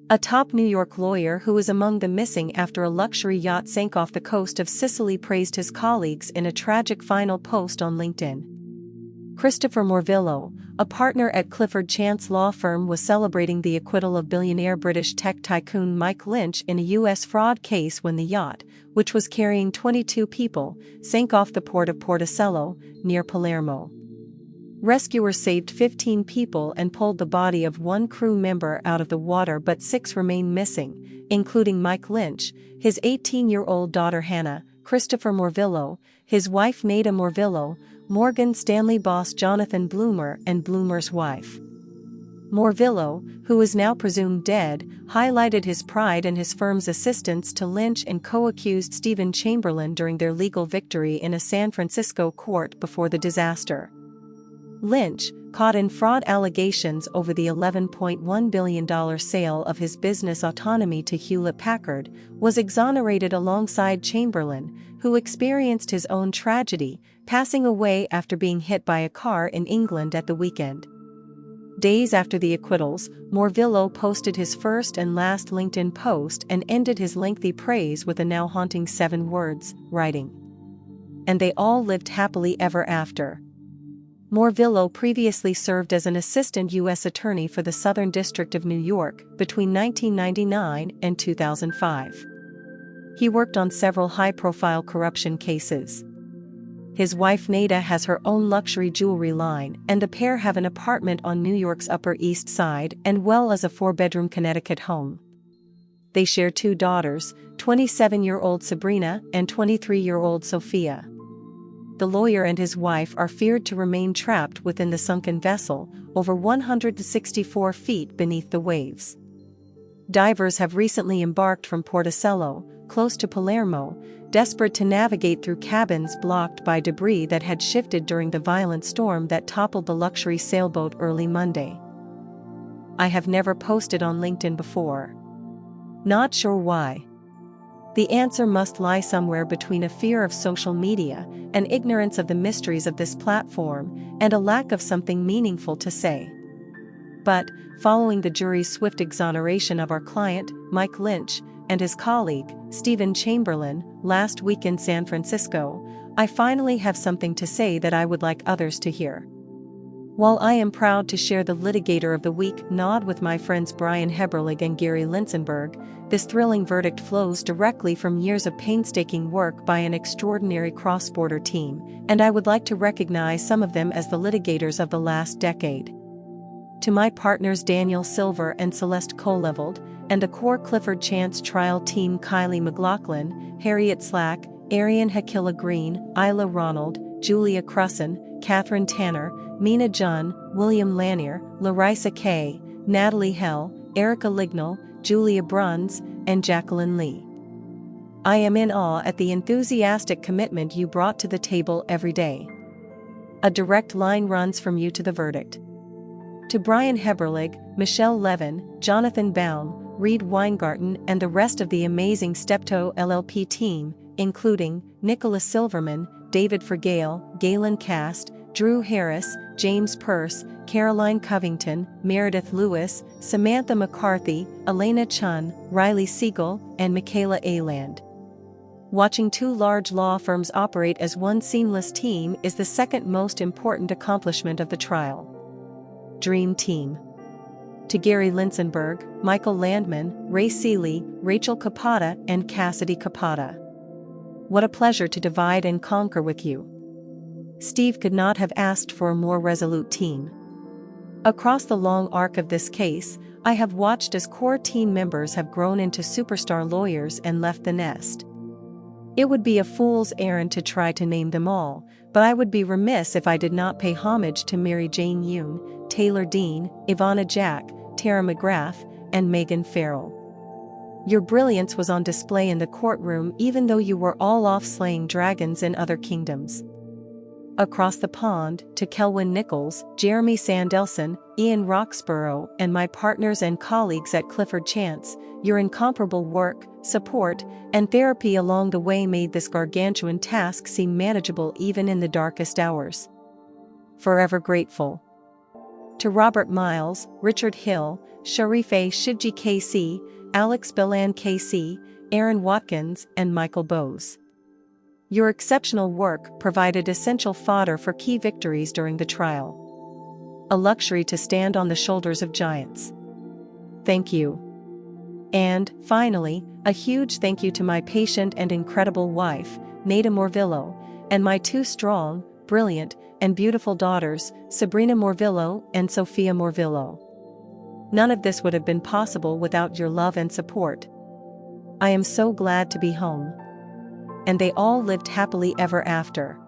A top New York lawyer who was among the missing after a luxury yacht sank off the coast of Sicily praised his colleagues in a tragic final post on LinkedIn. Christopher Morvillo, a partner at Clifford Chance law firm, was celebrating the acquittal of billionaire British tech tycoon Mike Lynch in a U.S. fraud case when the yacht, which was carrying 22 people, sank off the port of Porticello, near Palermo. Rescuers saved 15 people and pulled the body of one crew member out of the water, but 6 remain missing, including Mike Lynch, his 18-year-old daughter Hannah, Christopher Morvillo, his wife Nada Morvillo, Morgan Stanley boss Jonathan Bloomer, and Bloomer's wife. Morvillo, who is now presumed dead, highlighted his pride and his firm's assistance to Lynch and co-accused Stephen Chamberlain during their legal victory in a San Francisco court before the disaster. Lynch, caught in fraud allegations over the $11.1 billion sale of his business Autonomy to Hewlett-Packard, was exonerated alongside Chamberlain, who experienced his own tragedy, passing away after being hit by a car in England at the weekend. Days after the acquittals, Morvillo posted his first and last LinkedIn post and ended his lengthy praise with a now haunting 7 words, writing, "And they all lived happily ever after." Morvillo previously served as an assistant U.S. attorney for the Southern District of New York between 1999 and 2005. He worked on several high-profile corruption cases. His wife Nada has her own luxury jewelry line, and the pair have an apartment on New York's Upper East Side and well as a 4-bedroom Connecticut home. They share 2 daughters, 27-year-old Sabrina and 23-year-old Sophia. The lawyer and his wife are feared to remain trapped within the sunken vessel, over 164 feet beneath the waves. Divers have recently embarked from Porticello, close to Palermo, desperate to navigate through cabins blocked by debris that had shifted during the violent storm that toppled the luxury sailboat early Monday. I have never posted on LinkedIn before. Not sure why. The answer must lie somewhere between a fear of social media, an ignorance of the mysteries of this platform, and a lack of something meaningful to say. But, following the jury's swift exoneration of our client, Mike Lynch, and his colleague, Stephen Chamberlain, last week in San Francisco, I finally have something to say that I would like others to hear. While I am proud to share the Litigator of the Week nod with my friends Brian Heberlig and Gary Linsenberg, this thrilling verdict flows directly from years of painstaking work by an extraordinary cross-border team, and I would like to recognize some of them as the litigators of the last decade. To my partners Daniel Silver and Celeste Coleveld, and the core Clifford Chance trial team Kylie McLaughlin, Harriet Slack, Arian Hakila Green, Isla Ronald, Julia Crusson, Catherine Tanner, Mina Junn, William Lanier, Larissa Kay, Natalie Hell, Erica Lignell, Julia Bruns, and Jacqueline Lee. I am in awe at the enthusiastic commitment you brought to the table every day. A direct line runs from you to the verdict. To Brian Heberlig, Michelle Levin, Jonathan Baum, Reed Weingarten, and the rest of the amazing Steptoe LLP team, including Nicholas Silverman, David Fergale, Galen Cast, Drew Harris, James Peirce, Caroline Covington, Meredith Lewis, Samantha McCarthy, Elena Chun, Riley Siegel, and Michaela Aland. Watching 2 large law firms operate as one seamless team is the second most important accomplishment of the trial. Dream Team. To Gary Linsenberg, Michael Landman, Ray Seeley, Rachel Capata, and Cassidy Capata. What a pleasure to divide and conquer with you. Steve could not have asked for a more resolute team. Across the long arc of this case, I have watched as core team members have grown into superstar lawyers and left the nest. It would be a fool's errand to try to name them all, but I would be remiss if I did not pay homage to Mary Jane Yoon, Taylor Dean, Ivana Jack, Tara McGrath, and Megan Farrell. Your brilliance was on display in the courtroom even though you were all off slaying dragons in other kingdoms. Across the pond, to Kelwyn Nichols, Jeremy Sandelson, Ian Roxborough, and my partners and colleagues at Clifford Chance, your incomparable work, support, and therapy along the way made this gargantuan task seem manageable even in the darkest hours. Forever grateful. To Robert Miles, Richard Hill, Sharife Shidji KC, Alex Bilan KC, Aaron Watkins, and Michael Bowes. Your exceptional work provided essential fodder for key victories during the trial. A luxury to stand on the shoulders of giants. Thank you. And, finally, a huge thank you to my patient and incredible wife, Nada Morvillo, and my two strong, brilliant, and beautiful daughters, Sabrina Morvillo and Sophia Morvillo. None of this would have been possible without your love and support. I am so glad to be home. And they all lived happily ever after.